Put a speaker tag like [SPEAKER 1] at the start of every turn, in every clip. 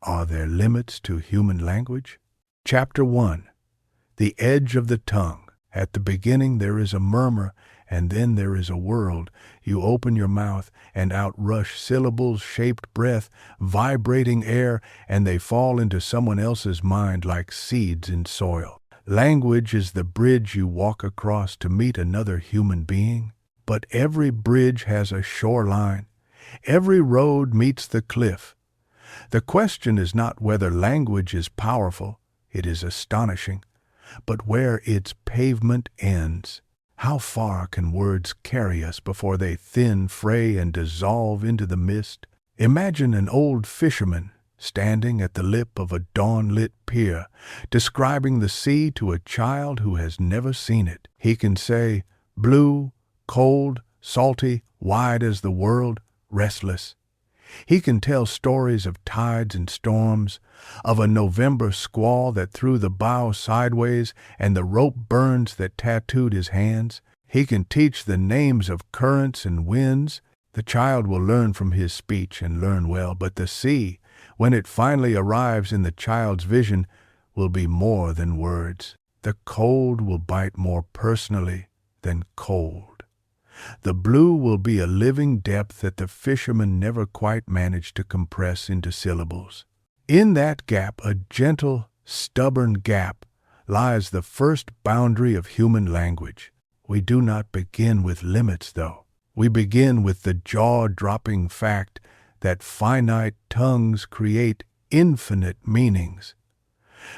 [SPEAKER 1] Are there limits to human language? Chapter 1. The Edge of the Tongue. At the beginning there is a murmur, and then there is a world. You open your mouth, and out rush syllables, shaped breath, vibrating air, and they fall into someone else's mind like seeds in soil. Language is the bridge you walk across to meet another human being. But every bridge has a shoreline. Every road meets the cliff. The question is not whether language is powerful, it is astonishing, but where its pavement ends. How far can words carry us before they thin, fray, and dissolve into the mist? Imagine an old fisherman standing at the lip of a dawn-lit pier, describing the sea to a child who has never seen it. He can say, blue, cold, salty, wide as the world, restless. He can tell stories of tides and storms, of a November squall that threw the bow sideways and the rope burns that tattooed his hands. He can teach the names of currents and winds. The child will learn from his speech and learn well, but the sea, when it finally arrives in the child's vision, will be more than words. The cold will bite more personally than cold. The blue will be a living depth that the fisherman never quite managed to compress into syllables. In that gap, a gentle, stubborn gap, lies the first boundary of human language. We do not begin with limits, though. We begin with the jaw-dropping fact that finite tongues create infinite meanings.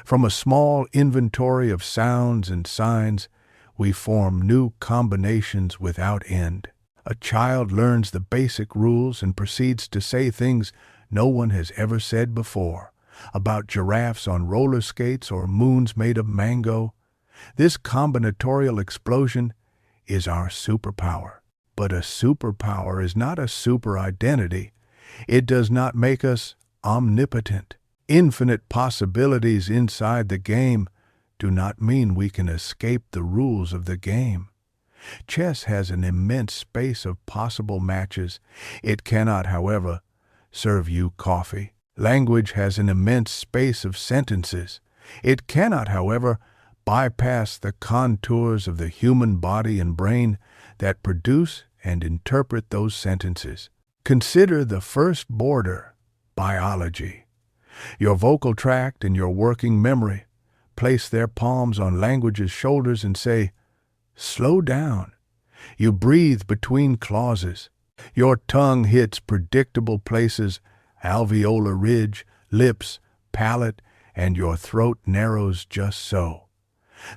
[SPEAKER 1] From a small inventory of sounds and signs, we form new combinations without end. A child learns the basic rules and proceeds to say things no one has ever said before, about giraffes on roller skates or moons made of mango. This combinatorial explosion is our superpower. But a superpower is not a super identity. It does not make us omnipotent. Infinite possibilities inside the game do not mean we can escape the rules of the game. Chess has an immense space of possible matches. It cannot, however, serve you coffee. Language has an immense space of sentences. It cannot, however, bypass the contours of the human body and brain that produce and interpret those sentences. Consider the first border, biology. Your vocal tract and your working memory place their palms on language's shoulders and say, slow down. You breathe between clauses. Your tongue hits predictable places, alveolar ridge, lips, palate, and your throat narrows just so.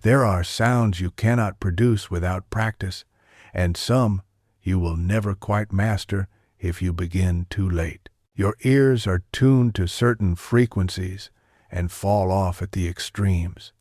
[SPEAKER 1] There are sounds you cannot produce without practice, and some you will never quite master if you begin too late. Your ears are tuned to certain frequencies and fall off at the extremes.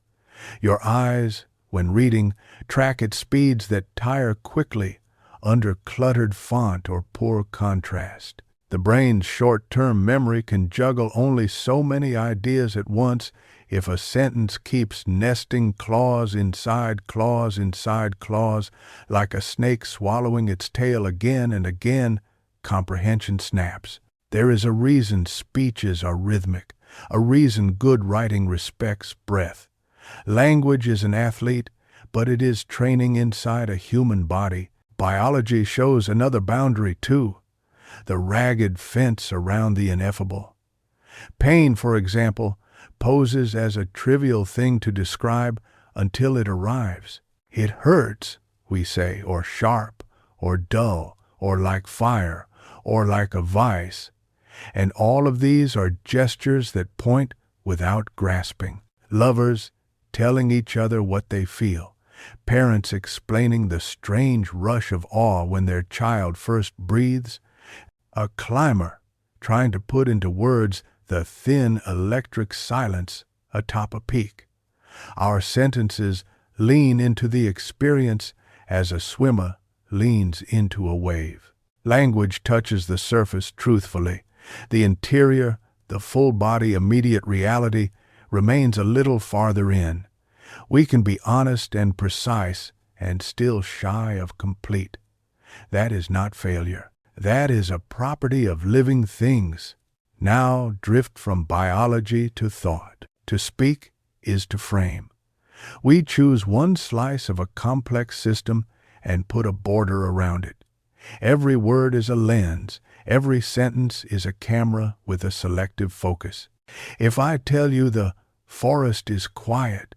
[SPEAKER 1] Your eyes, when reading, track at speeds that tire quickly under cluttered font or poor contrast. The brain's short-term memory can juggle only so many ideas at once if a sentence keeps nesting clause inside clause inside clause, like a snake swallowing its tail again and again. Comprehension snaps. There is a reason speeches are rhythmic, a reason good writing respects breath. Language is an athlete, but it is training inside a human body. Biology shows another boundary, too, the ragged fence around the ineffable. Pain, for example, poses as a trivial thing to describe until it arrives. It hurts, we say, or sharp, or dull, or like fire, or like a vice. And all of these are gestures that point without grasping. Lovers telling each other what they feel. Parents explaining the strange rush of awe when their child first breathes. A climber trying to put into words the thin electric silence atop a peak. Our sentences lean into the experience as a swimmer leans into a wave. Language touches the surface truthfully. The interior, the full-body immediate reality, remains a little farther in. We can be honest and precise and still shy of complete. That is not failure. That is a property of living things, Now drift from biology to thought. To speak is to frame. We choose one slice of a complex system and put a border around it. Every word is a lens. Every sentence is a camera with a selective focus. If I tell you the forest is quiet,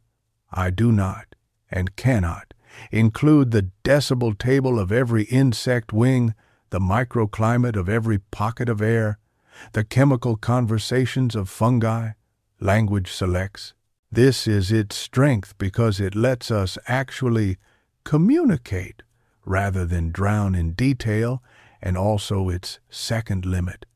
[SPEAKER 1] I do not and cannot include the decibel table of every insect wing, the microclimate of every pocket of air, the chemical conversations of fungi. Language selects. This is its strength because it lets us actually communicate rather than drown in detail, and also its second limit.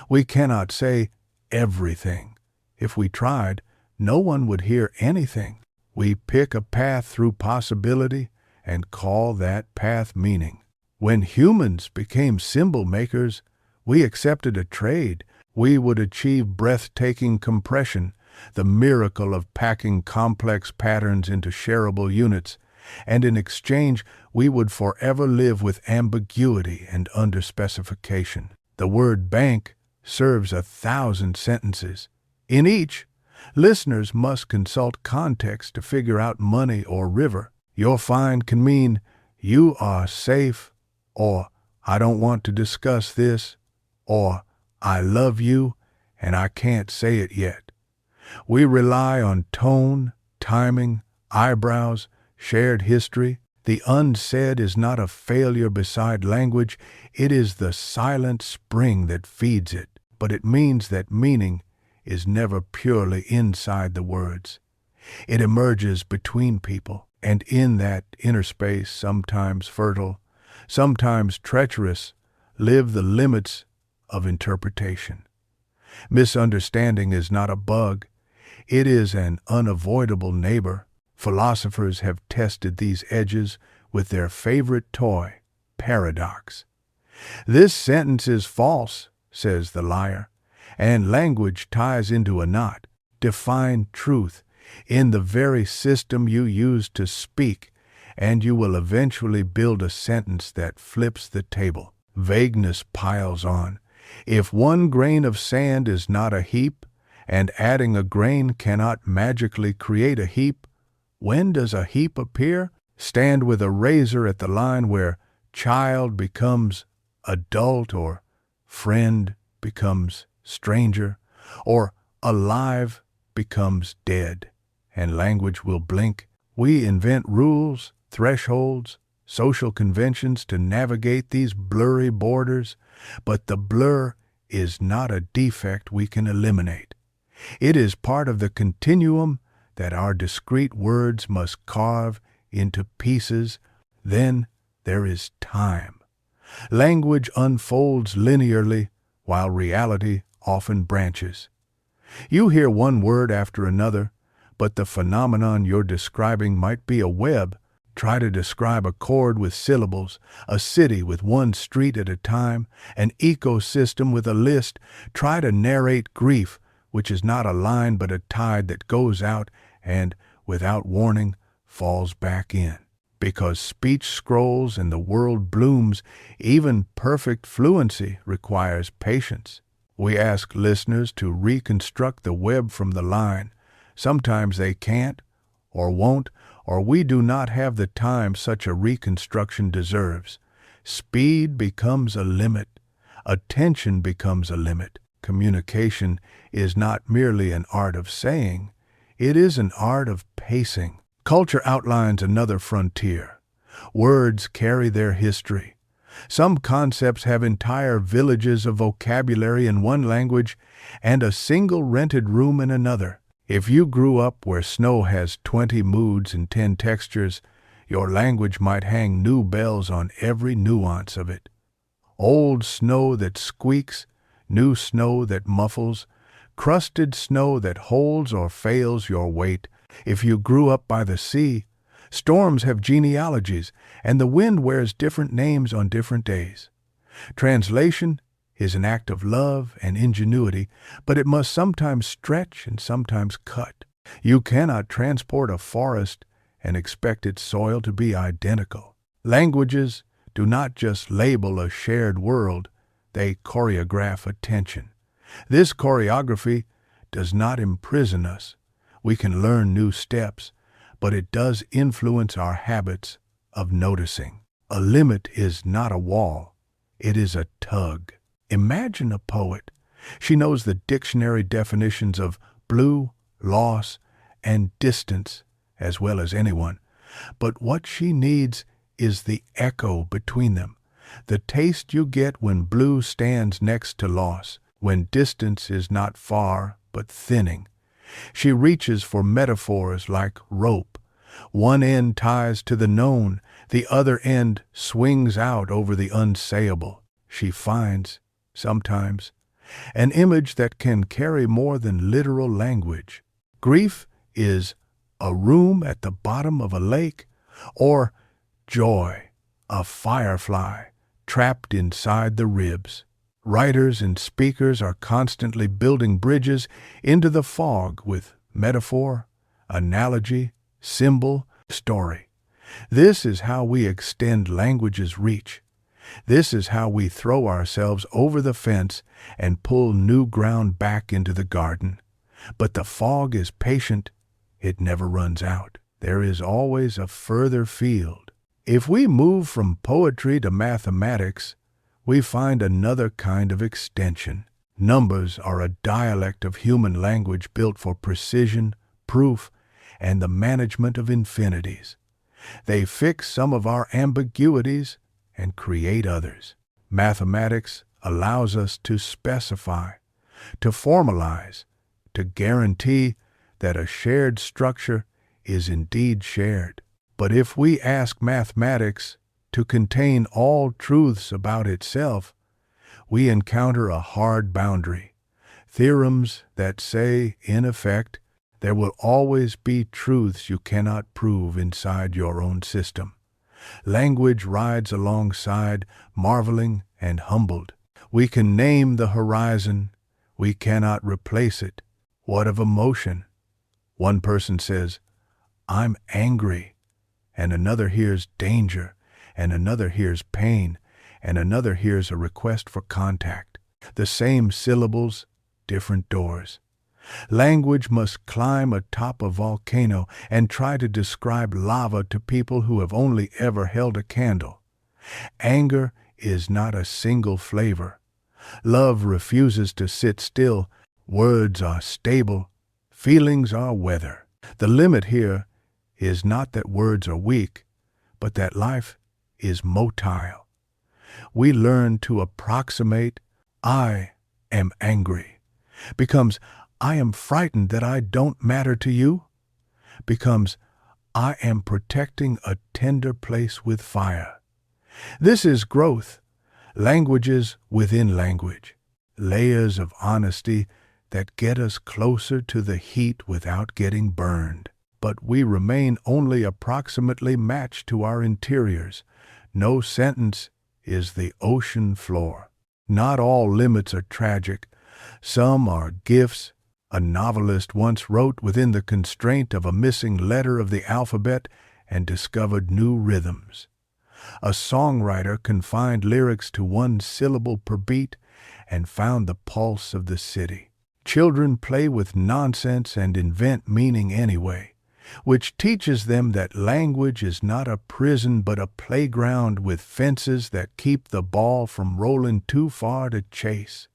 [SPEAKER 1] We cannot say everything. If we tried, no one would hear anything. We pick a path through possibility and call that path meaning. When humans became symbol makers, we accepted a trade. We would achieve breathtaking compression, the miracle of packing complex patterns into shareable units, and in exchange we would forever live with ambiguity and underspecification. The word bank serves 1,000 sentences. In each, listeners must consult context to figure out money or river. Your fine can mean you are safe, or I don't want to discuss this, or I love you and I can't say it yet. We rely on tone, timing, eyebrows, shared history. The unsaid is not a failure beside language. It is the silent spring that feeds it. But it means that meaning is never purely inside the words. It emerges between people, and in that inner space, sometimes fertile, sometimes treacherous, live the limits of interpretation. Misunderstanding is not a bug. It is an unavoidable neighbor. Philosophers have tested these edges with their favorite toy, paradox. This sentence is false, says the liar, and language ties into a knot. Define truth in the very system you use to speak, and you will eventually build a sentence that flips the table. Vagueness piles on. If one grain of sand is not a heap, and adding a grain cannot magically create a heap, when does a heap appear? Stand with a razor at the line where child becomes adult, or friend becomes stranger, or alive becomes dead, and language will blink. We invent rules, thresholds, social conventions to navigate these blurry borders, but the blur is not a defect we can eliminate. It is part of the continuum that our discrete words must carve into pieces. Then there is time. Language unfolds linearly, while reality often branches. You hear one word after another, but the phenomenon you're describing might be a web. Try to describe a chord with syllables, a city with one street at a time, an ecosystem with a list. Try to narrate grief, which is not a line but a tide that goes out and, without warning, falls back in. Because speech scrolls and the world blooms, even perfect fluency requires patience. We ask listeners to reconstruct the web from the line. Sometimes they can't, or won't, or we do not have the time such a reconstruction deserves. Speed becomes a limit. Attention becomes a limit. Communication is not merely an art of saying, it is an art of pacing. Culture outlines another frontier. Words carry their history. Some concepts have entire villages of vocabulary in one language and a single rented room in another. If you grew up where snow has 20 moods and 10 textures, your language might hang new bells on every nuance of it. Old snow that squeaks, new snow that muffles, crusted snow that holds or fails your weight. If you grew up by the sea, storms have genealogies, and the wind wears different names on different days. Translation is an act of love and ingenuity, but it must sometimes stretch and sometimes cut. You cannot transport a forest and expect its soil to be identical. Languages do not just label a shared world, they choreograph attention. This choreography does not imprison us. We can learn new steps, but it does influence our habits of noticing. A limit is not a wall. It is a tug. Imagine a poet. She knows the dictionary definitions of blue, loss, and distance as well as anyone. But what she needs is the echo between them, the taste you get when blue stands next to loss, when distance is not far but thinning. She reaches for metaphors like rope. One end ties to the known, the other end swings out over the unsayable. She finds, sometimes, an image that can carry more than literal language. Grief is a room at the bottom of a lake, or joy, a firefly trapped inside the ribs. Writers and speakers are constantly building bridges into the fog with metaphor, analogy, symbol, story. This is how we extend language's reach. This is how we throw ourselves over the fence and pull new ground back into the garden. But the fog is patient. It never runs out. There is always a further field. If we move from poetry to mathematics, we find another kind of extension. Numbers are a dialect of human language built for precision, proof, and the management of infinities. They fix some of our ambiguities and create others. Mathematics allows us to specify, to formalize, to guarantee that a shared structure is indeed shared. But if we ask mathematics to contain all truths about itself, we encounter a hard boundary. Theorems that say, in effect, there will always be truths you cannot prove inside your own system. Language rides alongside, marveling and humbled. We can name the horizon. We cannot replace it. What of emotion? One person says, "I'm angry," and another hears danger, and another hears pain, and another hears a request for contact. The same syllables, different doors. Language must climb atop a volcano and try to describe lava to people who have only ever held a candle. Anger is not a single flavor. Love refuses to sit still. Words are stable. Feelings are weather. The limit here is not that words are weak, but that life is motile. We learn to approximate. I am angry becomes I am frightened that I don't matter to you, becomes I am protecting a tender place with fire. This is growth, languages within language, layers of honesty that get us closer to the heat without getting burned. But we remain only approximately matched to our interiors. No sentence is the ocean floor. Not all limits are tragic. Some are gifts. A novelist once wrote within the constraint of a missing letter of the alphabet and discovered new rhythms. A songwriter confined lyrics to one syllable per beat and found the pulse of the city. Children play with nonsense and invent meaning anyway, which teaches them that language is not a prison but a playground with fences that keep the ball from rolling too far to chase.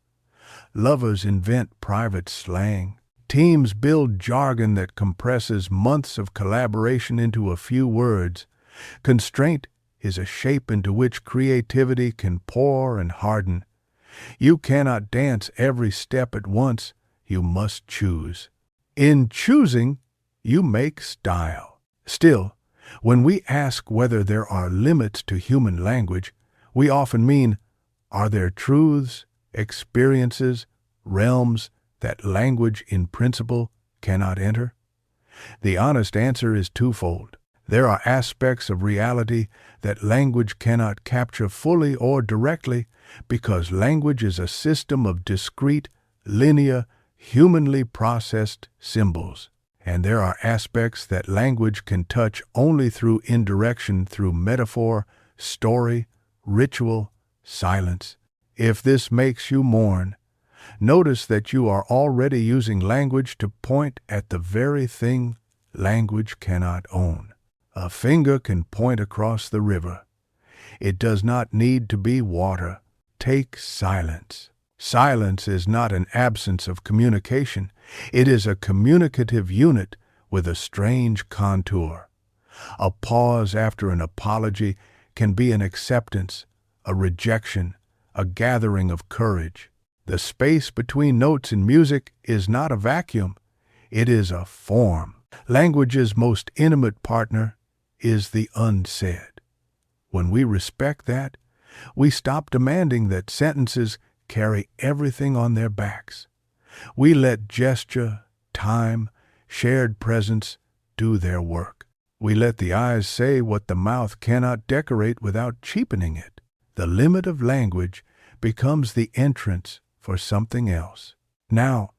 [SPEAKER 1] Lovers invent private slang. Teams build jargon that compresses months of collaboration into a few words. Constraint is a shape into which creativity can pour and harden. You cannot dance every step at once. You must choose. In choosing, you make style. Still, when we ask whether there are limits to human language, we often mean, are there truths, experiences, realms that language in principle cannot enter? The honest answer is twofold. There are aspects of reality that language cannot capture fully or directly because language is a system of discrete, linear, humanly processed symbols. And there are aspects that language can touch only through indirection, through metaphor, story, ritual, silence. If this makes you mourn, Notice that you are already using language to point at the very thing language cannot own. A finger can point across the river. It does not need to be water. Take silence. Silence is not an absence of communication. It is a communicative unit with a strange contour. A pause after an apology can be an acceptance, a rejection, a gathering of courage. The space between notes in music is not a vacuum. It is a form. Language's most intimate partner is the unsaid. When we respect that, we stop demanding that sentences carry everything on their backs. We let gesture, time, shared presence do their work. We let the eyes say what the mouth cannot decorate without cheapening it. The limit of language becomes the entrance for something else. Now,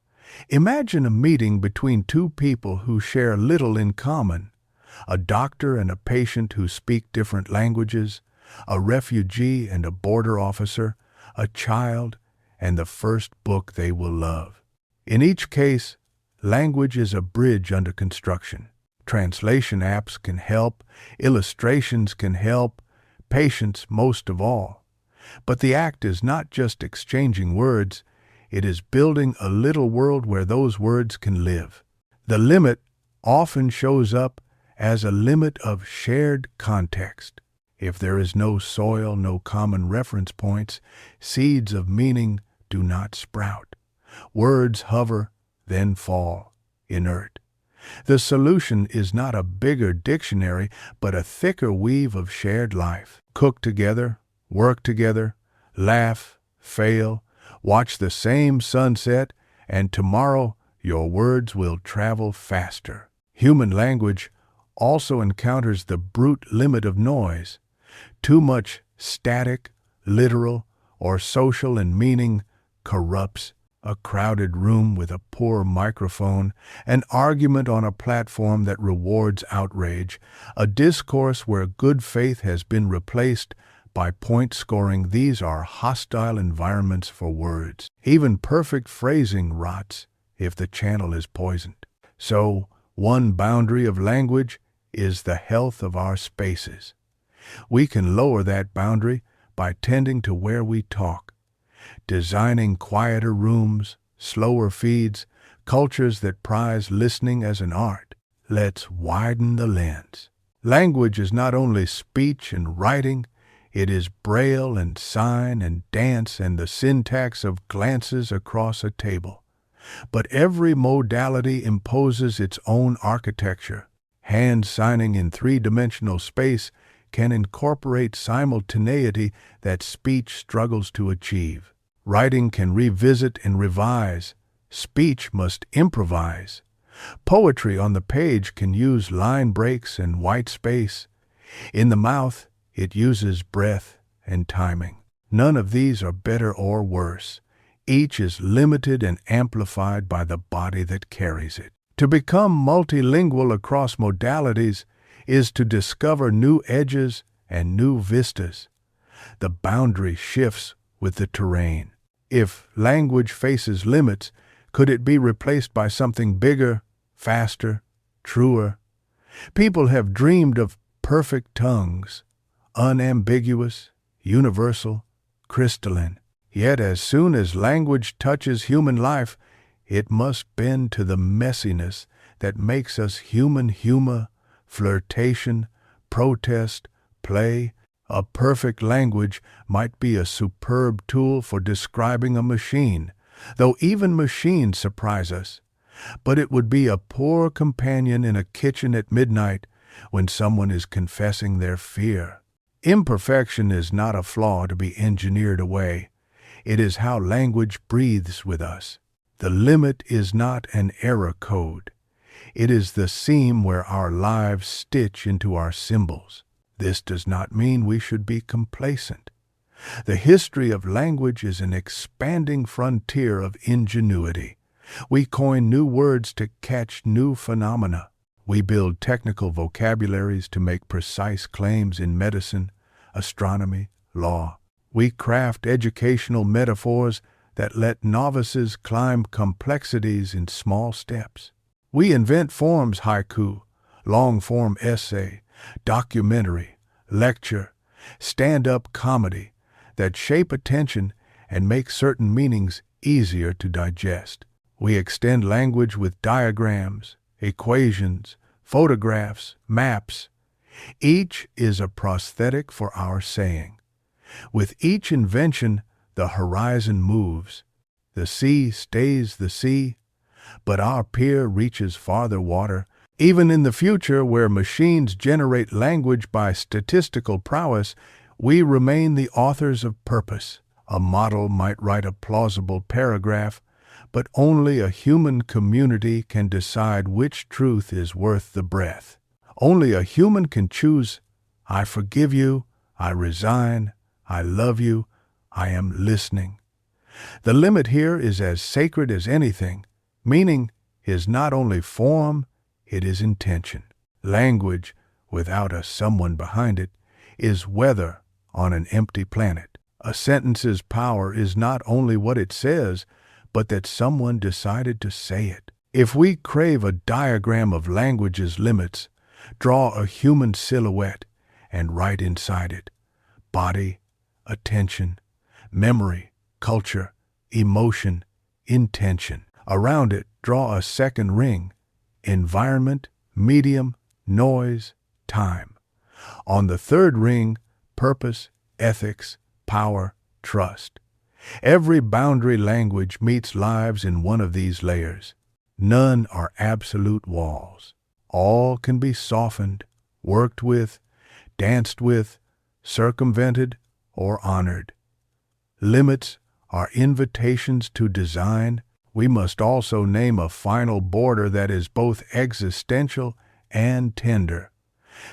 [SPEAKER 1] imagine a meeting between two people who share little in common. A doctor and a patient who speak different languages, a refugee and a border officer, a child and the first book they will love. In each case, language is a bridge under construction. Translation apps can help, illustrations can help, patience most of all. But the act is not just exchanging words, it is building a little world where those words can live. The limit often shows up as a limit of shared context. If there is no soil, no common reference points, seeds of meaning do not sprout. Words hover, then fall, inert. The solution is not a bigger dictionary, but a thicker weave of shared life. Cook together, work together, laugh, fail, watch the same sunset, and tomorrow your words will travel faster. Human language also encounters the brute limit of noise. Too much static, literal, or social in meaning corrupts. A crowded room with a poor microphone, an argument on a platform that rewards outrage, a discourse where good faith has been replaced by point scoring. These are hostile environments for words. Even perfect phrasing rots if the channel is poisoned. So, one boundary of language is the health of our spaces. We can lower that boundary by tending to where we talk, designing quieter rooms, slower feeds, cultures that prize listening as an art. Let's widen the lens. Language is not only speech and writing, it is braille and sign and dance and the syntax of glances across a table. But every modality imposes its own architecture. Hand signing in three-dimensional space can incorporate simultaneity that speech struggles to achieve. Writing can revisit and revise. Speech must improvise. Poetry on the page can use line breaks and white space. In the mouth, it uses breath and timing. None of these are better or worse. Each is limited and amplified by the body that carries it. To become multilingual across modalities is to discover new edges and new vistas. The boundary shifts with the terrain. If language faces limits, could it be replaced by something bigger, faster, truer? People have dreamed of perfect tongues, unambiguous, universal, crystalline. Yet as soon as language touches human life, it must bend to the messiness that makes us human humor, flirtation, protest, play. A perfect language might be a superb tool for describing a machine, though even machines surprise us. But it would be a poor companion in a kitchen at midnight when someone is confessing their fear. Imperfection is not a flaw to be engineered away. It is how language breathes with us. The limit is not an error code. It is the seam where our lives stitch into our symbols. This does not mean we should be complacent. The history of language is an expanding frontier of ingenuity. We coin new words to catch new phenomena. We build technical vocabularies to make precise claims in medicine, astronomy, law. We craft educational metaphors that let novices climb complexities in small steps. We invent forms: haiku, long-form essay, documentary, lecture, stand-up comedy that shape attention and make certain meanings easier to digest. We extend language with diagrams, equations, photographs, maps. Each is a prosthetic for our saying. With each invention, the horizon moves. The sea stays the sea, but our pier reaches farther water. Even in the future, where machines generate language by statistical prowess, we remain the authors of purpose. A model might write a plausible paragraph, but only a human community can decide which truth is worth the breath. Only a human can choose, I forgive you, I resign, I love you, I am listening. The limit here is as sacred as anything. Meaning is not only form, it is intention. Language, without a someone behind it, is weather on an empty planet. A sentence's power is not only what it says, but that someone decided to say it. If we crave a diagram of language's limits, draw a human silhouette and write inside it: body, attention, memory, culture, emotion, intention. Around it, draw a second ring: environment, medium, noise, time. On the third ring, purpose, ethics, power, trust. Every boundary language meets lives in one of these layers. None are absolute walls. All can be softened, worked with, danced with, circumvented, or honored. Limits are invitations to design. We must also name a final border that is both existential and tender.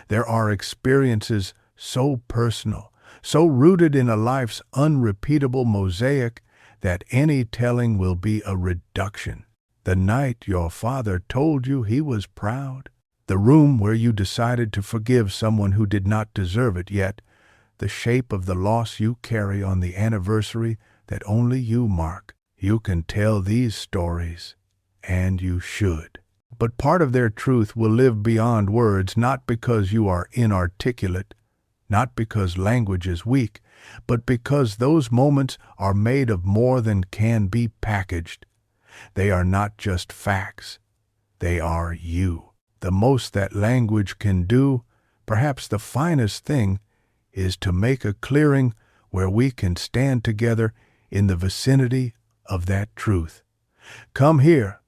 [SPEAKER 1] There are experiences so personal, so rooted in a life's unrepeatable mosaic, that any telling will be a reduction. The night your father told you he was proud, the room where you decided to forgive someone who did not deserve it, yet the shape of the loss you carry on the anniversary that only you mark. You can tell these stories, and you should. But part of their truth will live beyond words, not because you are inarticulate, not because language is weak, but because those moments are made of more than can be packaged. They are not just facts. They are you. The most that language can do, perhaps the finest thing, is to make a clearing where we can stand together in the vicinity of that truth. Come here,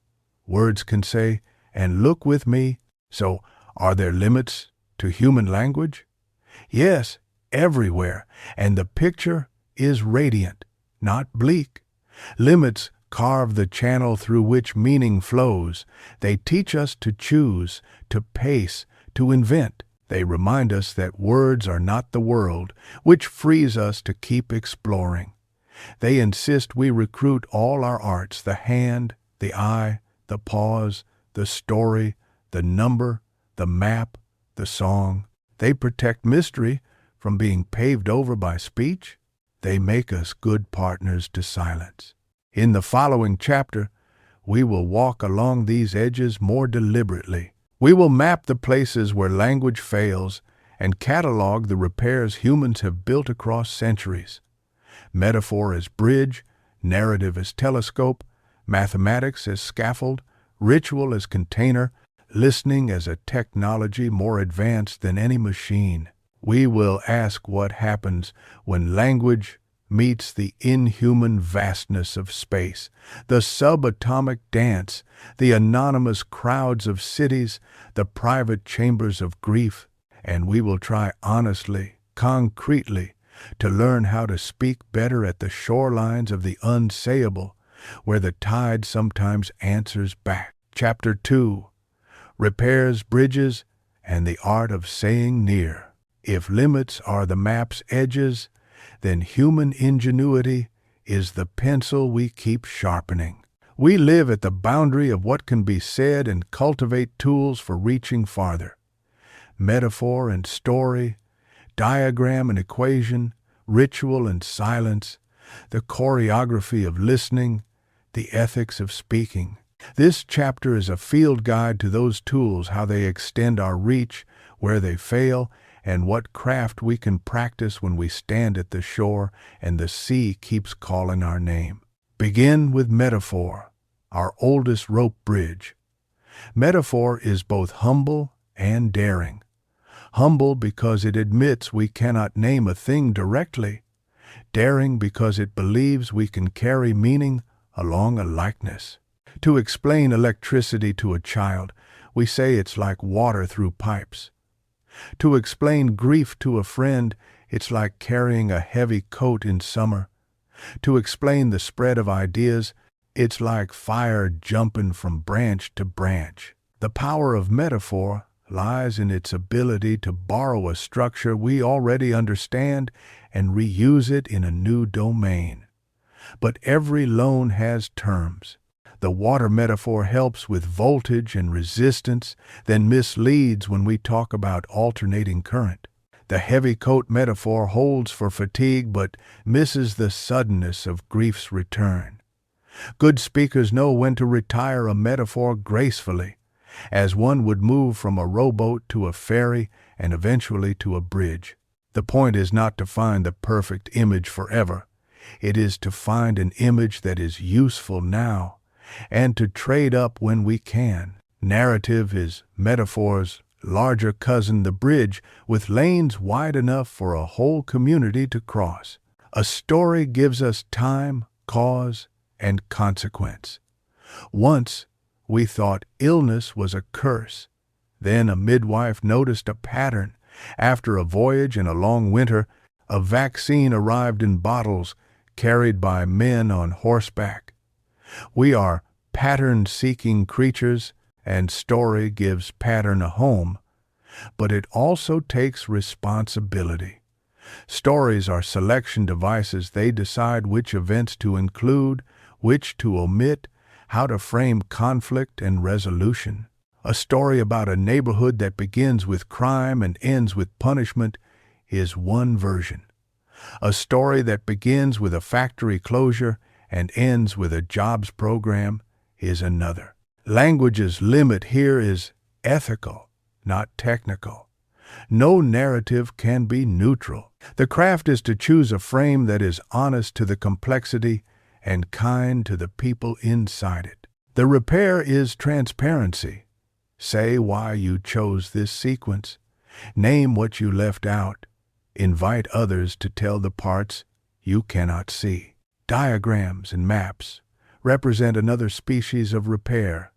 [SPEAKER 1] words can say, and look with me. So, are there limits to human language? Yes, everywhere, and the picture is radiant, not bleak. Limits carve the channel through which meaning flows. They teach us to choose, to pace, to invent. They remind us that words are not the world, which frees us to keep exploring. They insist we recruit all our arts: the hand, the eye, the pause, the story, the number, the map, the song. They protect mystery from being paved over by speech. They make us good partners to silence. In the following chapter, we will walk along these edges more deliberately. We will map the places where language fails and catalog the repairs humans have built across centuries. Metaphor as bridge, narrative as telescope, mathematics as scaffold, ritual as container, listening as a technology more advanced than any machine. We will ask what happens when language meets the inhuman vastness of space, the subatomic dance, the anonymous crowds of cities, the private chambers of grief, and we will try honestly, concretely, to learn how to speak better at the shorelines of the unsayable, where the tide sometimes answers back. Chapter 2: Repairs Bridges and the Art of Saying Near. If limits are the map's edges, then human ingenuity is the pencil we keep sharpening. We live at the boundary of what can be said and cultivate tools for reaching farther. Metaphor and story, diagram and equation, ritual and silence, the choreography of listening, the ethics of speaking. This chapter is a field guide to those tools, how they extend our reach, where they fail, and what craft we can practice when we stand at the shore and the sea keeps calling our name. Begin with metaphor, our oldest rope bridge. Metaphor is both humble and daring. Humble because it admits we cannot name a thing directly. Daring because it believes we can carry meaning along a likeness. To explain electricity to a child, we say it's like water through pipes. To explain grief to a friend, it's like carrying a heavy coat in summer. To explain the spread of ideas, it's like fire jumping from branch to branch. The power of metaphor lies in its ability to borrow a structure we already understand and reuse it in a new domain. But every loan has terms. The water metaphor helps with voltage and resistance, then misleads when we talk about alternating current. The heavy coat metaphor holds for fatigue but misses the suddenness of grief's return. Good speakers know when to retire a metaphor gracefully, as one would move from a rowboat to a ferry and eventually to a bridge. The point is not to find the perfect image forever. It is to find an image that is useful now, and to trade up when we can. Narrative is metaphor's larger cousin, the bridge, with lanes wide enough for a whole community to cross. A story gives us time, cause, and consequence. Once, we thought illness was a curse. Then a midwife noticed a pattern. After a voyage and a long winter, a vaccine arrived in bottles carried by men on horseback. We are pattern-seeking creatures, and story gives pattern a home, but it also takes responsibility. Stories are selection devices. They decide which events to include, which to omit, how to frame conflict and resolution. A story about a neighborhood that begins with crime and ends with punishment is one version. A story that begins with a factory closure and ends with a jobs program is another. Language's limit here is ethical, not technical. No narrative can be neutral. The craft is to choose a frame that is honest to the complexity and kind to the people inside it. The repair is transparency. Say why you chose this sequence. Name what you left out. Invite others to tell the parts you cannot see. Diagrams and maps represent another species of repair,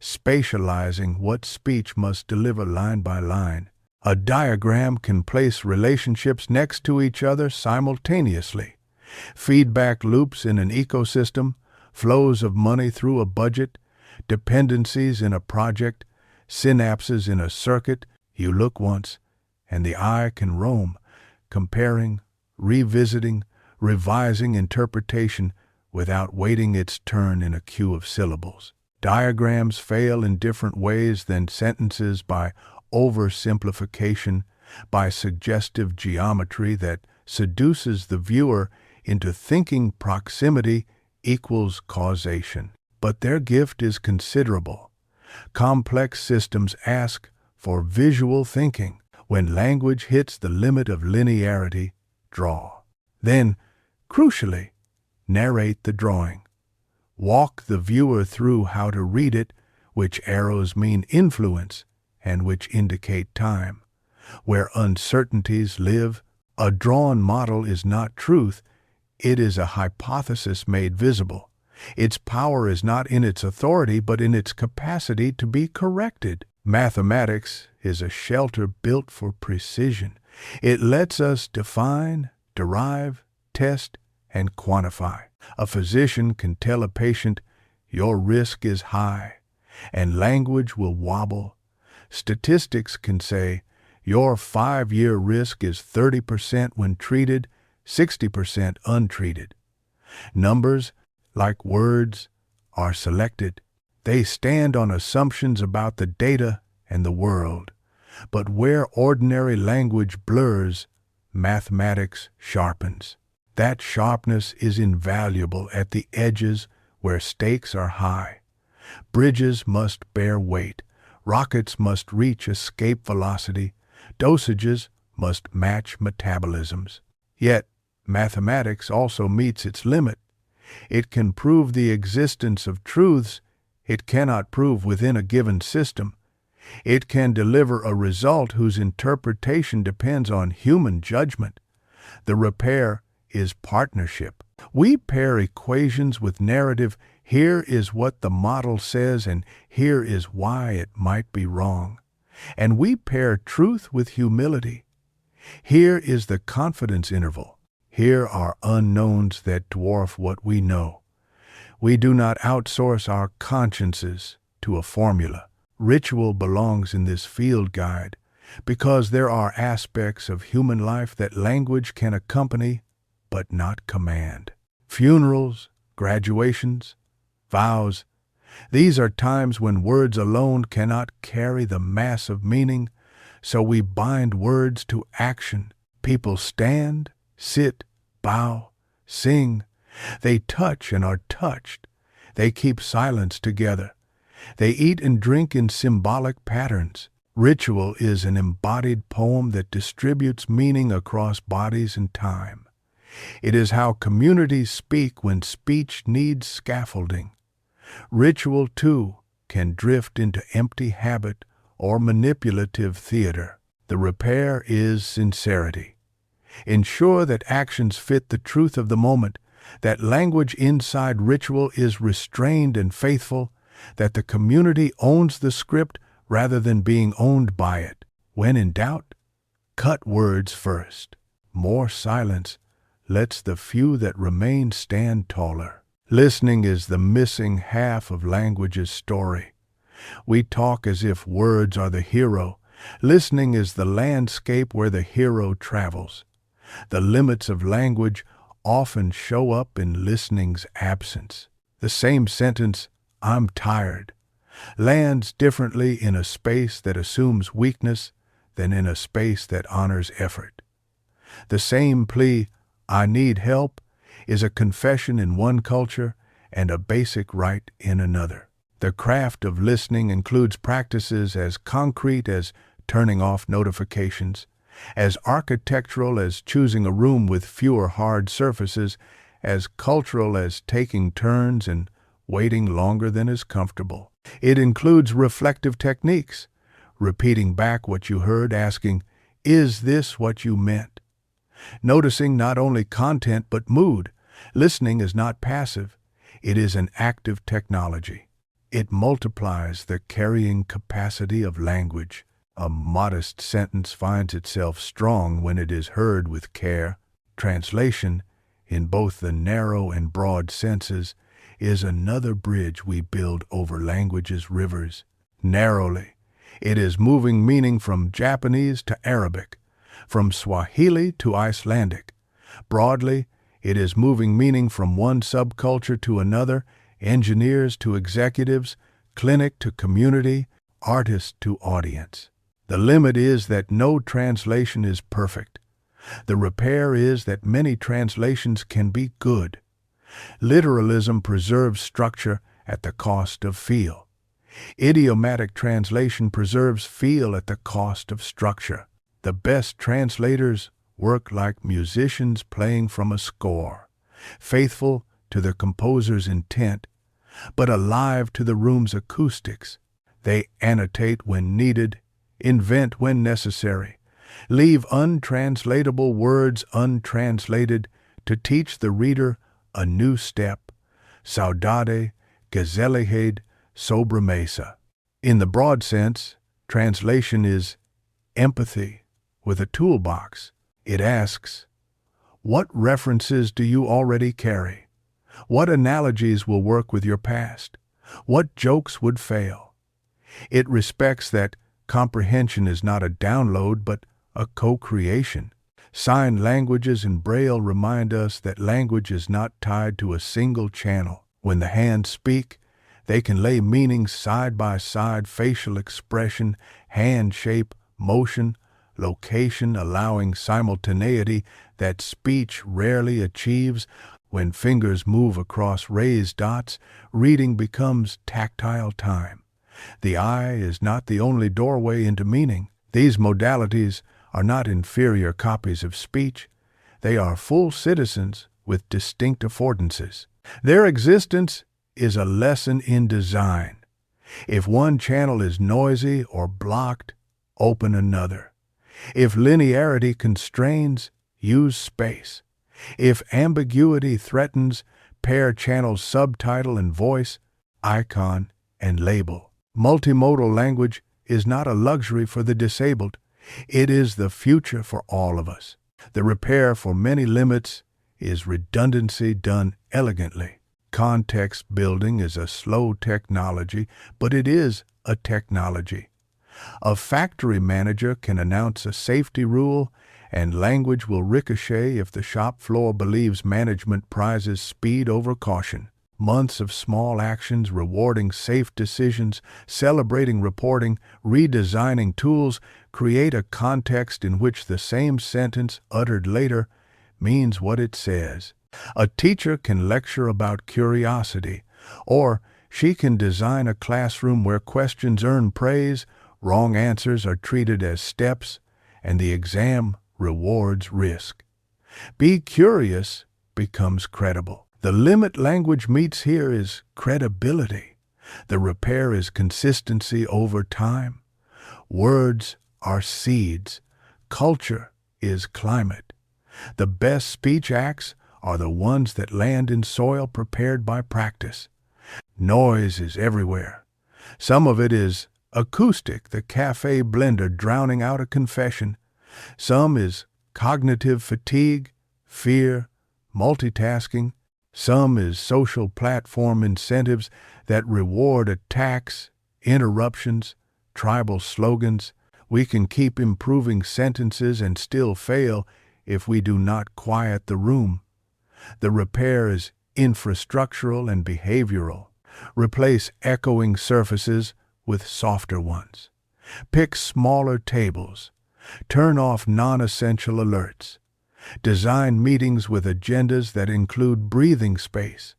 [SPEAKER 1] spatializing what speech must deliver line by line. A diagram can place relationships next to each other simultaneously. Feedback loops in an ecosystem, flows of money through a budget, dependencies in a project, synapses in a circuit. You look once, and the eye can roam, comparing, revisiting, revising interpretation without waiting its turn in a queue of syllables. Diagrams fail in different ways than sentences: by oversimplification, by suggestive geometry that seduces the viewer into thinking proximity equals causation. But their gift is considerable. Complex systems ask for visual thinking. When language hits the limit of linearity, draw. Then, crucially, narrate the drawing. Walk the viewer through how to read it, which arrows mean influence and which indicate time. Where uncertainties live, a drawn model is not truth, it is a hypothesis made visible. Its power is not in its authority, but in its capacity to be corrected. Mathematics is a shelter built for precision. It lets us define, derive, test, and quantify. A physician can tell a patient, "Your risk is high," and language will wobble. Statistics can say, "Your 5-year risk is 30% when treated, 60% untreated." Numbers, like words, are selected. They stand on assumptions about the data and the world. But where ordinary language blurs, mathematics sharpens. That sharpness is invaluable at the edges where stakes are high. Bridges must bear weight. Rockets must reach escape velocity. Dosages must match metabolisms. Yet, mathematics also meets its limit. It can prove the existence of truths it cannot prove within a given system. It can deliver a result whose interpretation depends on human judgment. The repair is partnership. We pair equations with narrative. Here is what the model says, and here is why it might be wrong. And we pair truth with humility. Here is the confidence interval. Here are unknowns that dwarf what we know. We do not outsource our consciences to a formula. Ritual belongs in this field guide because there are aspects of human life that language can accompany but not command. Funerals, graduations, vows. These are times when words alone cannot carry the mass of meaning, so we bind words to action. People stand, sit, bow, sing. They touch and are touched. They keep silence together. They eat and drink in symbolic patterns. Ritual is an embodied poem that distributes meaning across bodies and time. It is how communities speak when speech needs scaffolding. Ritual, too, can drift into empty habit or manipulative theater. The repair is sincerity. Ensure that actions fit the truth of the moment, that language inside ritual is restrained and faithful, that the community owns the script rather than being owned by it. When in doubt, cut words first. More silence lets the few that remain stand taller. Listening is the missing half of language's story. We talk as if words are the hero. Listening is the landscape where the hero travels. The limits of language often show up in listening's absence. The same sentence, "I'm tired," lands differently in a space that assumes weakness than in a space that honors effort. The same plea, "I need help," is a confession in one culture and a basic right in another. The craft of listening includes practices as concrete as turning off notifications, as architectural as choosing a room with fewer hard surfaces, as cultural as taking turns and waiting longer than is comfortable. It includes reflective techniques, repeating back what you heard, asking, "Is this what you meant?" Noticing not only content but mood. Listening is not passive. It is an active technology. It multiplies the carrying capacity of language. A modest sentence finds itself strong when it is heard with care. Translation, in both the narrow and broad senses, is another bridge we build over language's rivers. Narrowly, it is moving meaning from Japanese to Arabic, from Swahili to Icelandic. Broadly, it is moving meaning from one subculture to another, engineers to executives, clinic to community, artist to audience. The limit is that no translation is perfect. The repair is that many translations can be good. Literalism preserves structure at the cost of feel. Idiomatic translation preserves feel at the cost of structure. The best translators work like musicians playing from a score, faithful to the composer's intent, but alive to the room's acoustics. They annotate when needed, invent when necessary, leave untranslatable words untranslated to teach the reader a new step. Saudade, Gezelligheid, Sobremesa. In the broad sense, translation is empathy with a toolbox. It asks, what references do you already carry? What analogies will work with your past? What jokes would fail? It respects that comprehension is not a download but a co-creation. Sign languages and braille remind us that language is not tied to a single channel. When the hands speak, they can lay meanings side by side, facial expression, hand shape, motion, location allowing simultaneity that speech rarely achieves. When fingers move across raised dots, reading becomes tactile time. The eye is not the only doorway into meaning. These modalities are not inferior copies of speech. They are full citizens with distinct affordances. Their existence is a lesson in design. If one channel is noisy or blocked, open another. If linearity constrains, use space. If ambiguity threatens, pair channels subtitle and voice, icon and label. Multimodal language is not a luxury for the disabled. It is the future for all of us. The repair for many limits is redundancy done elegantly. Context building is a slow technology, but it is a technology. A factory manager can announce a safety rule, and language will ricochet if the shop floor believes management prizes speed over caution. Months of small actions rewarding safe decisions, celebrating reporting, redesigning tools create a context in which the same sentence uttered later means what it says. A teacher can lecture about curiosity, or she can design a classroom where questions earn praise, wrong answers are treated as steps, and the exam rewards risk. Be curious becomes credible. The limit language meets here is credibility. The repair is consistency over time. Words are seeds. Culture is climate. The best speech acts are the ones that land in soil prepared by practice. Noise is everywhere. Some of it is acoustic, the cafe blender drowning out a confession. Some is cognitive fatigue, fear, multitasking. Some is social platform incentives that reward attacks, interruptions, tribal slogans. We can keep improving sentences and still fail if we do not quiet the room. The repair is infrastructural and behavioral. Replace echoing surfaces with softer ones. Pick smaller tables. Turn off non-essential alerts. Design meetings with agendas that include breathing space.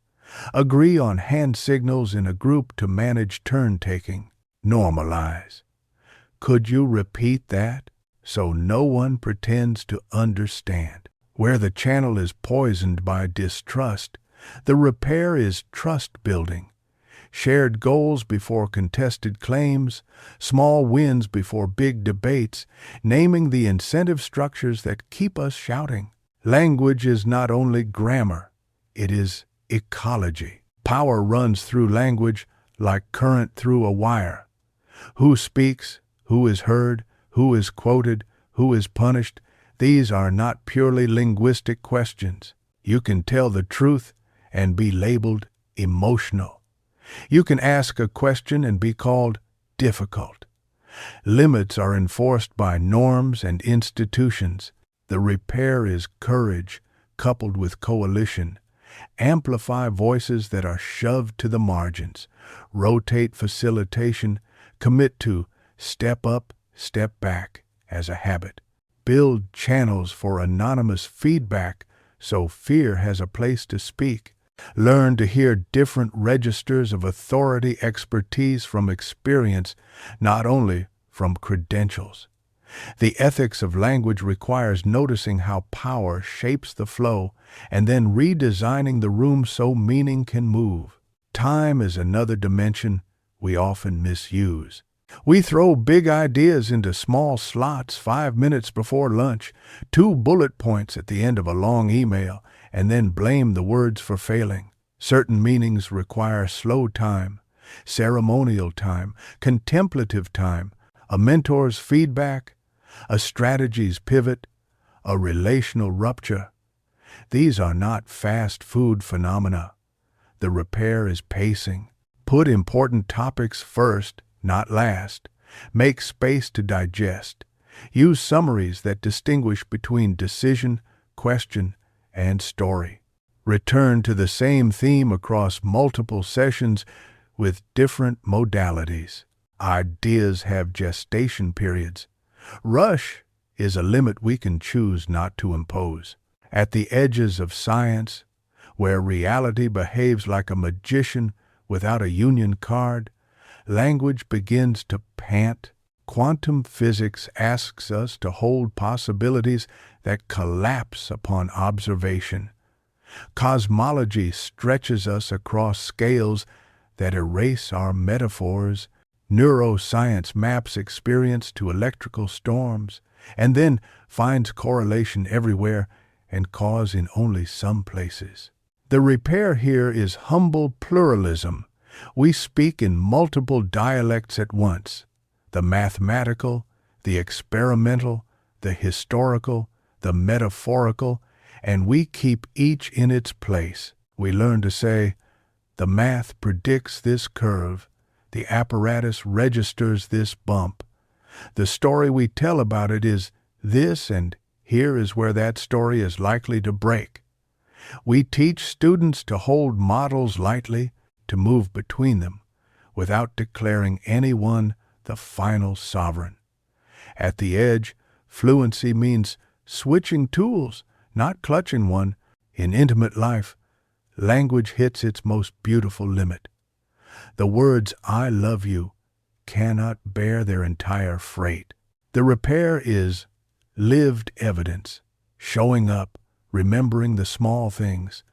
[SPEAKER 1] Agree on hand signals in a group to manage turn-taking. Normalize. Could you repeat that? So no one pretends to understand. Where the channel is poisoned by distrust, the repair is trust-building. Shared goals before contested claims, small wins before big debates, naming the incentive structures that keep us shouting. Language is not only grammar, it is ecology. Power runs through language like current through a wire. Who speaks, who is heard, who is quoted, who is punished, these are not purely linguistic questions. You can tell the truth and be labeled emotional. You can ask a question and be called difficult. Limits are enforced by norms and institutions. The repair is courage coupled with coalition. Amplify voices that are shoved to the margins. Rotate facilitation. Commit to step up, step back as a habit. Build channels for anonymous feedback so fear has a place to speak. Learn to hear different registers of authority, expertise from experience, not only from credentials. The ethics of language requires noticing how power shapes the flow and then redesigning the room so meaning can move. Time is another dimension we often misuse. We throw big ideas into small slots 5 minutes before lunch, 2 bullet points at the end of a long email, and then blame the words for failing. Certain meanings require slow time, ceremonial time, contemplative time, a mentor's feedback, a strategy's pivot, a relational rupture. These are not fast food phenomena. The repair is pacing. Put important topics first, not last. Make space to digest. Use summaries that distinguish between decision, question, and story. Return to the same theme across multiple sessions with different modalities. Ideas have gestation periods. Rush is a limit we can choose not to impose. At the edges of science, where reality behaves like a magician without a union card, language begins to pant. Quantum physics asks us to hold possibilities that collapse upon observation. Cosmology stretches us across scales that erase our metaphors. Neuroscience maps experience to electrical storms, and then finds correlation everywhere and cause in only some places. The repair here is humble pluralism. We speak in multiple dialects at once: the mathematical, the experimental, the historical, the metaphorical, and we keep each in its place. We learn to say, the math predicts this curve, the apparatus registers this bump. The story we tell about it is this, and here is where that story is likely to break. We teach students to hold models lightly, to move between them, without declaring anyone the final sovereign. At the edge, fluency means switching tools, not clutching one. In intimate life, language hits its most beautiful limit. The words "I love you" cannot bear their entire freight. The repair is lived evidence, showing up, remembering the small things,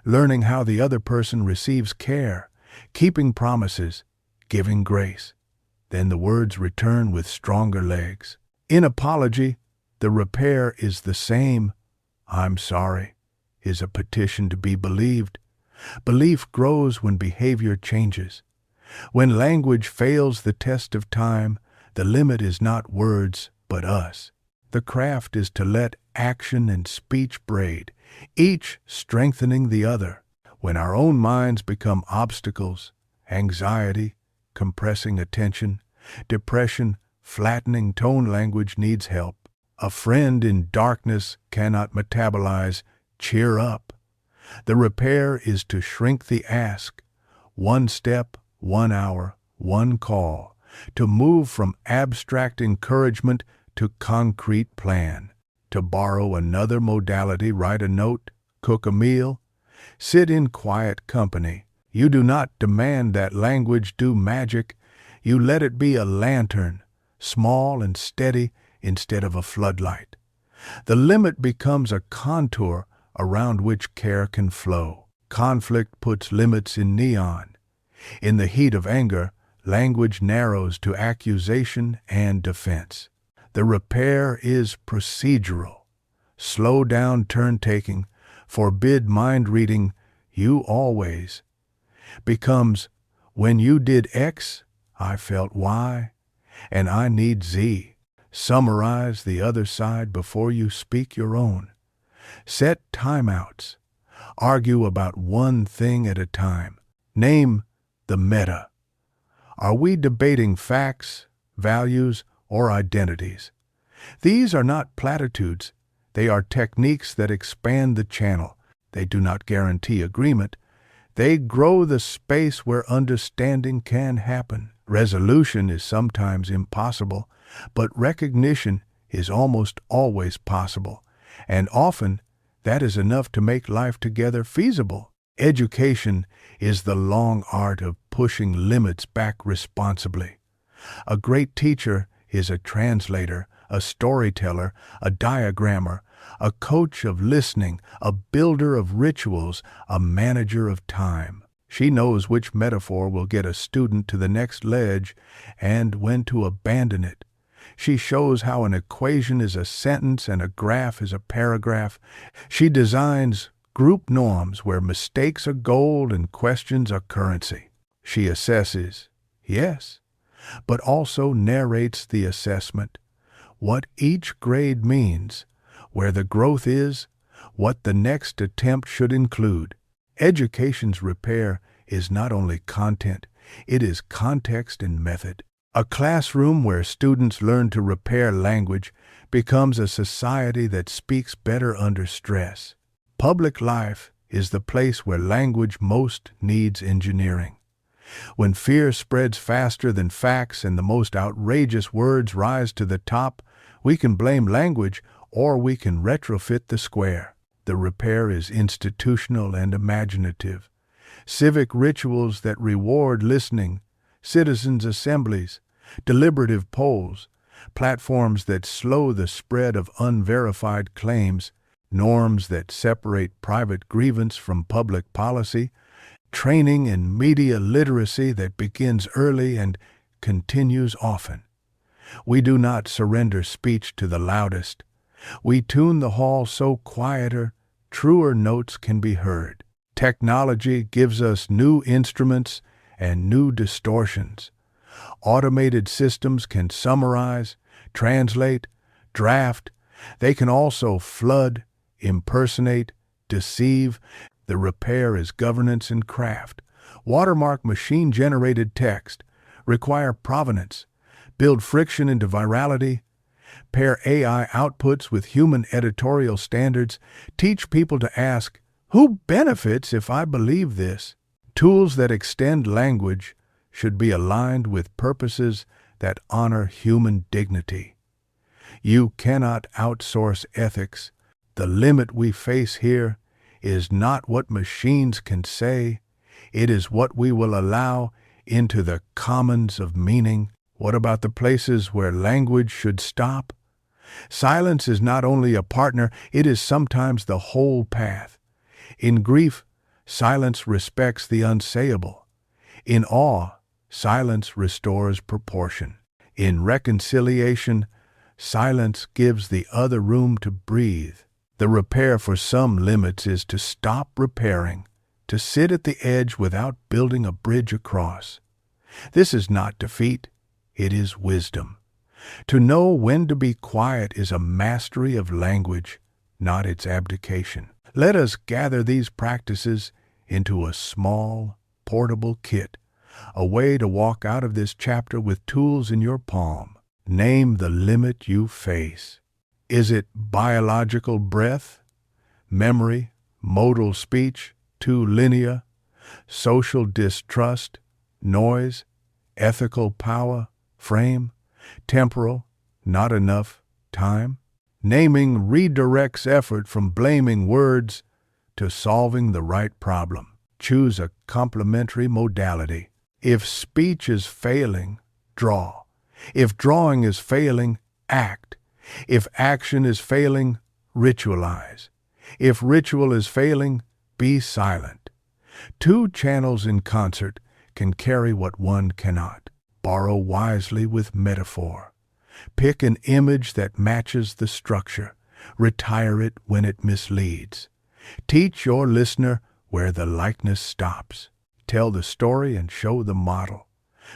[SPEAKER 1] learning how the other person receives care, keeping promises, giving grace. Then the words return with stronger legs. In apology, the repair is the same. "I'm sorry" is a petition to be believed. Belief grows when behavior changes. When language fails the test of time, the limit is not words, but us. The craft is to let action and speech braid, each strengthening the other. When our own minds become obstacles, anxiety, compressing attention, depression, flattening tone, language needs help. A friend in darkness cannot metabolize "cheer up." The repair is to shrink the ask, one step, 1 hour, one call, to move from abstract encouragement to concrete plan. To borrow another modality, write a note, cook a meal, sit in quiet company. You do not demand that language do magic. You let it be a lantern, small and steady instead of a floodlight. The limit becomes a contour around which care can flow. Conflict puts limits in neon. In the heat of anger, language narrows to accusation and defense. The repair is procedural. Slow down turn-taking, forbid mind-reading. "You always" becomes "when you did X, I felt Y, and I need Z." Summarize the other side before you speak your own. Set timeouts. Argue about one thing at a time. Name the meta. Are we debating facts, values, or identities? These are not platitudes. They are techniques that expand the channel. They do not guarantee agreement. They grow the space where understanding can happen. Resolution is sometimes impossible, but recognition is almost always possible, and often that is enough to make life together feasible. Education is the long art of pushing limits back responsibly. A great teacher is a translator, a storyteller, a diagrammer, a coach of listening, a builder of rituals, a manager of time. She knows which metaphor will get a student to the next ledge and when to abandon it. She shows how an equation is a sentence and a graph is a paragraph. She designs group norms where mistakes are gold and questions are currency. She assesses, yes, but also narrates the assessment, what each grade means, where the growth is, what the next attempt should include. Education's repair is not only content, it is context and method. A classroom where students learn to repair language becomes a society that speaks better under stress. Public life is the place where language most needs engineering. When fear spreads faster than facts and the most outrageous words rise to the top, We can blame language, or we can retrofit the square. The repair is institutional and imaginative. Civic rituals that reward listening, citizens' assemblies, deliberative polls, platforms that slow the spread of unverified claims, norms that separate private grievance from public policy, training in media literacy that begins early and continues often. We do not surrender speech to the loudest. We tune the hall so quieter, truer notes can be heard. Technology gives us new instruments and new distortions. Automated systems can summarize, translate, draft. They can also flood, impersonate, deceive. The repair is governance and craft. Watermark machine-generated text. Require provenance. Build friction into virality. Pair AI outputs with human editorial standards. Teach people to ask, who benefits if I believe this? Tools that extend language should be aligned with purposes that honor human dignity. You cannot outsource ethics. The limit we face here is not what machines can say, it is what we will allow into the commons of meaning. What about the places where language should stop? Silence is not only a partner, it is sometimes the whole path. In grief, silence respects the unsayable. In awe, silence restores proportion. In reconciliation, silence gives the other room to breathe. The repair for some limits is to stop repairing, to sit at the edge without building a bridge across. This is not defeat, it is wisdom. To know when to be quiet is a mastery of language, not its abdication. Let us gather these practices into a small, portable kit, a way to walk out of this chapter with tools in your palm. Name the limit you face. Is it biological breath, memory, modal speech, too linear, social distrust, noise, ethical power, frame, temporal, not enough, time? Naming redirects effort from blaming words to solving the right problem. Choose a complementary modality. If speech is failing, draw. If drawing is failing, act. If action is failing, ritualize. If ritual is failing, be silent. Two channels in concert can carry what one cannot. Borrow wisely with metaphor. Pick an image that matches the structure. Retire it when it misleads. Teach your listener where the likeness stops. Tell the story and show the model.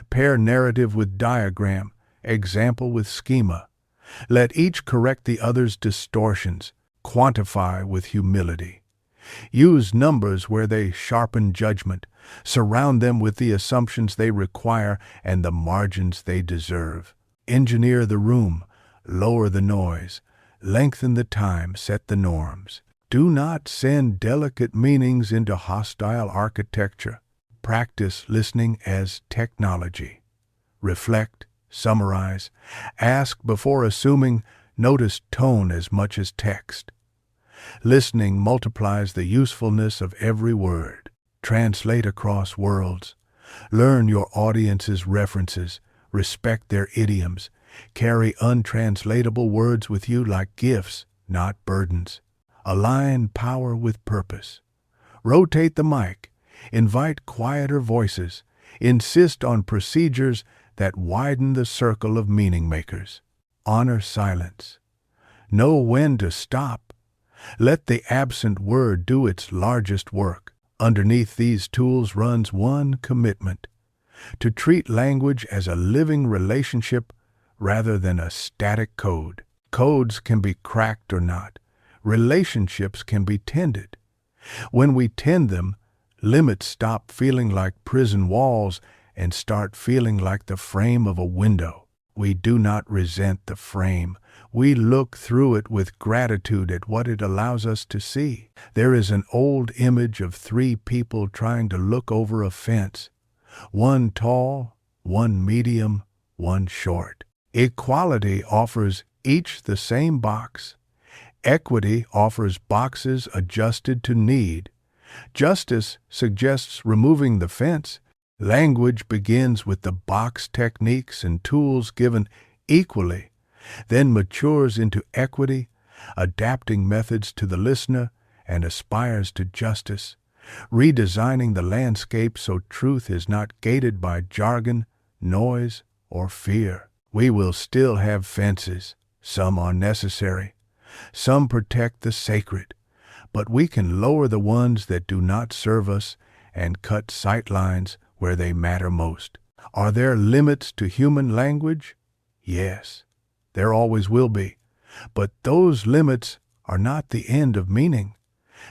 [SPEAKER 1] Pair narrative with diagram, example with schema. Let each correct the other's distortions. Quantify with humility. Use numbers where they sharpen judgment. Surround them with the assumptions they require and the margins they deserve. Engineer the room, lower the noise, lengthen the time, set the norms. Do not send delicate meanings into hostile architecture. Practice listening as technology. Reflect, summarize, ask before assuming, notice tone as much as text. Listening multiplies the usefulness of every word. Translate across worlds. Learn your audience's references. Respect their idioms. Carry untranslatable words with you like gifts, not burdens. Align power with purpose. Rotate the mic. Invite quieter voices. Insist on procedures that widen the circle of meaning makers. Honor silence. Know when to stop. Let the absent word do its largest work. Underneath these tools runs one commitment: to treat language as a living relationship rather than a static code. Codes can be cracked or not. Relationships can be tended. When we tend them, limits stop feeling like prison walls and start feeling like the frame of a window. We do not resent the frame. We look through it with gratitude at what it allows us to see. There is an old image of three people trying to look over a fence. One tall, one medium, one short. Equality offers each the same box. Equity offers boxes adjusted to need. Justice suggests removing the fence. Language begins with the box techniques and tools given equally, then matures into equity, adapting methods to the listener, and aspires to justice, redesigning the landscape so truth is not gated by jargon, noise, or fear. We will still have fences. Some are necessary. Some protect the sacred. But we can lower the ones that do not serve us and cut sight lines where they matter most. Are there limits to human language? Yes, there always will be. But those limits are not the end of meaning.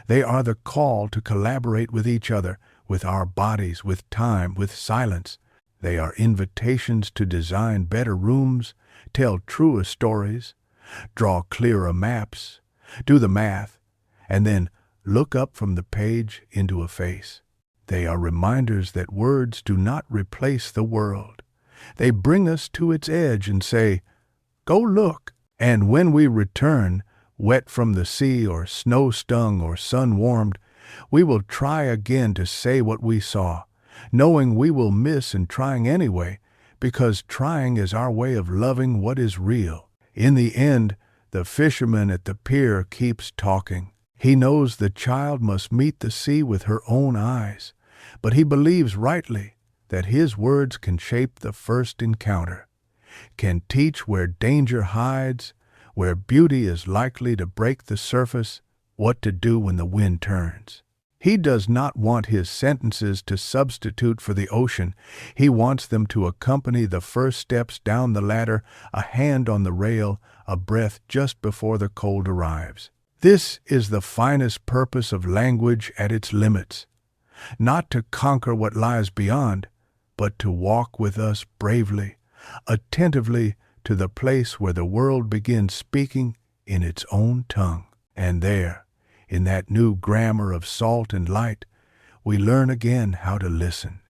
[SPEAKER 1] They are the call to collaborate with each other, with our bodies, with time, with silence. They are invitations to design better rooms, tell truer stories, draw clearer maps, do the math, and then look up from the page into a face. They are reminders that words do not replace the world. They bring us to its edge and say, "Go look." And when we return, wet from the sea or snow-stung or sun-warmed, we will try again to say what we saw, knowing we will miss and trying anyway, because trying is our way of loving what is real. In the end, the fisherman at the pier keeps talking. He knows the child must meet the sea with her own eyes, but he believes rightly that his words can shape the first encounter, can teach where danger hides, where beauty is likely to break the surface, what to do when the wind turns. He does not want his sentences to substitute for the ocean. He wants them to accompany the first steps down the ladder, a hand on the rail, a breath just before the cold arrives. This is the finest purpose of language at its limits, not to conquer what lies beyond, but to walk with us bravely, attentively to the place where the world begins speaking in its own tongue. And there, in that new grammar of salt and light, we learn again how to listen.